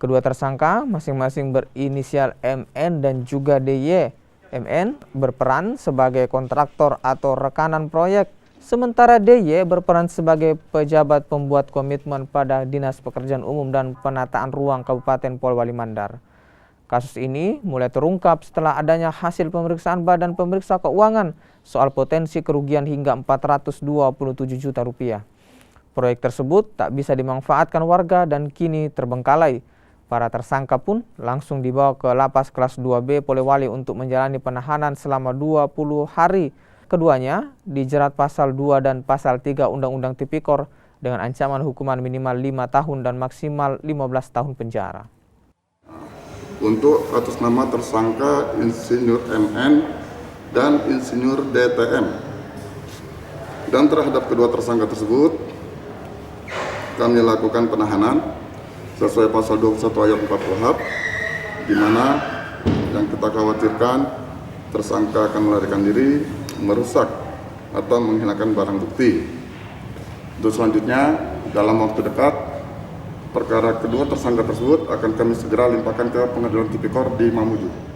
Kedua tersangka masing-masing berinisial MN dan juga DY. MN berperan sebagai kontraktor atau rekanan proyek, sementara DY berperan sebagai pejabat pembuat komitmen pada Dinas Pekerjaan Umum dan Penataan Ruang Kabupaten Polewali Mandar. Kasus ini mulai terungkap setelah adanya hasil pemeriksaan Badan Pemeriksa Keuangan soal potensi kerugian hingga 427 juta rupiah. Proyek tersebut tak bisa dimanfaatkan warga dan kini terbengkalai. Para tersangka pun langsung dibawa ke Lapas Kelas 2B Polewali untuk menjalani penahanan selama 20 hari. Keduanya dijerat pasal 2 dan pasal 3 Undang-Undang Tipikor dengan ancaman hukuman minimal 5 tahun dan maksimal 15 tahun penjara. Untuk atas nama tersangka Insinyur MN dan Insinyur DTM. Dan terhadap kedua tersangka tersebut kami lakukan penahanan sesuai pasal 21 ayat 4 KUHP, di mana yang kita khawatirkan tersangka akan melarikan diri, merusak atau menghilangkan barang bukti. Untuk selanjutnya, dalam waktu dekat, perkara kedua tersangka tersebut akan kami segera limpahkan ke Pengadilan Tipikor di Mamuju.